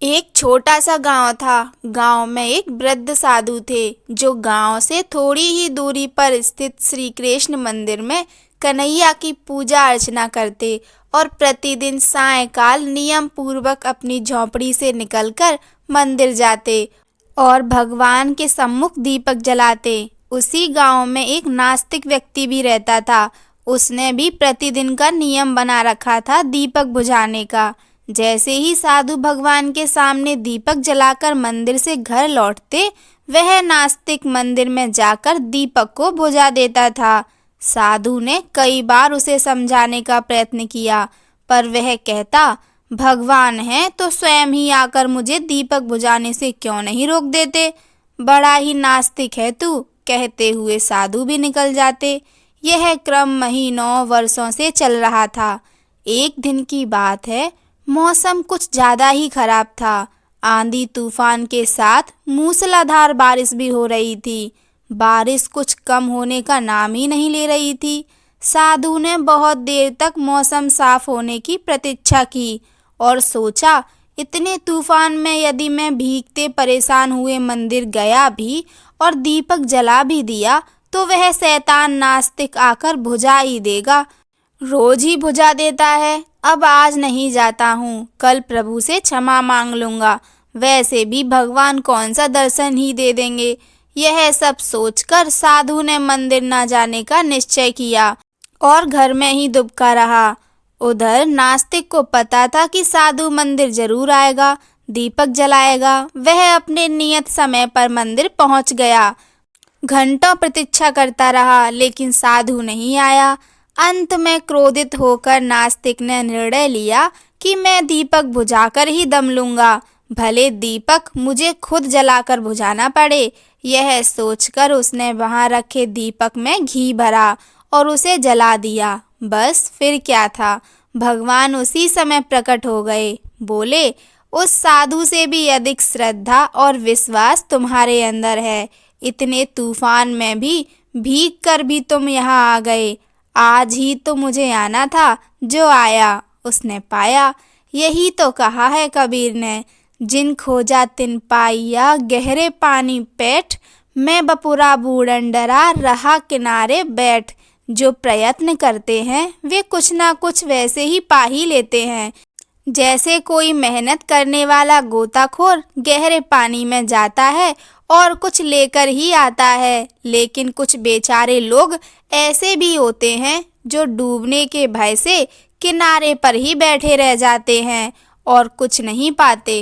एक छोटा सा गांव था। गांव में एक वृद्ध साधु थे जो गांव से थोड़ी ही दूरी पर स्थित श्री कृष्ण मंदिर में कन्हैया की पूजा अर्चना करते और प्रतिदिन सायंकाल नियम पूर्वक अपनी झोंपड़ी से निकलकर मंदिर जाते और भगवान के सम्मुख दीपक जलाते। उसी गांव में एक नास्तिक व्यक्ति भी रहता था। उसने भी प्रतिदिन का नियम बना रखा था दीपक बुझाने का। जैसे ही साधु भगवान के सामने दीपक जलाकर मंदिर से घर लौटते, वह नास्तिक मंदिर में जाकर दीपक को बुझा देता था। साधु ने कई बार उसे समझाने का प्रयत्न किया, पर वह कहता, भगवान है तो स्वयं ही आकर मुझे दीपक बुझाने से क्यों नहीं रोक देते। बड़ा ही नास्तिक है तू, कहते हुए साधु भी निकल जाते। यह क्रम महीनों वर्षों से चल रहा था। एक दिन की बात है, मौसम कुछ ज्यादा ही खराब था। आंधी तूफान के साथ मूसलाधार बारिश भी हो रही थी। बारिश कुछ कम होने का नाम ही नहीं ले रही थी। साधु ने बहुत देर तक मौसम साफ होने की प्रतीक्षा की और सोचा, इतने तूफान में यदि मैं भीगते परेशान हुए मंदिर गया भी और दीपक जला भी दिया तो वह शैतान नास्तिक आकर बुझा ही देगा। रोज ही बुझा देता है। अब आज नहीं जाता हूँ, कल प्रभु से क्षमा मांग लूंगा। वैसे भी भगवान कौन सा दर्शन ही दे देंगे। यह सब सोचकर साधु ने मंदिर न जाने का निश्चय किया और घर में ही दुबका रहा। उधर नास्तिक को पता था कि साधु मंदिर जरूर आएगा, दीपक जलाएगा। वह अपने नियत समय पर मंदिर पहुंच गया। घंटों प्रतीक्षा करता रहा, लेकिन साधु नहीं आया। अंत में क्रोधित होकर नास्तिक ने निर्णय लिया कि मैं दीपक बुझाकर ही दम लूंगा, भले दीपक मुझे खुद जलाकर बुझाना पड़े। यह सोचकर उसने वहां रखे दीपक में घी भरा और उसे जला दिया। बस फिर क्या था, भगवान उसी समय प्रकट हो गए। बोले, उस साधु से भी अधिक श्रद्धा और विश्वास तुम्हारे अंदर है। इतने तूफान में भी भीग कर भी तुम यहाँ आ गए। आज ही तो मुझे आना था, जो आया उसने पाया। यही तो कहा है कबीर ने, जिन खोजा तिन पाइया, गहरे पानी पैठ। मैं बपुरा बूढ़न डरा, रहा किनारे बैठ। जो प्रयत्न करते हैं वे कुछ ना कुछ वैसे ही पा ही लेते हैं। जैसे कोई मेहनत करने वाला गोताखोर गहरे पानी में जाता है और कुछ लेकर ही आता है। लेकिन कुछ बेचारे लोग ऐसे भी होते हैं जो डूबने के भय से किनारे पर ही बैठे रह जाते हैं और कुछ नहीं पाते।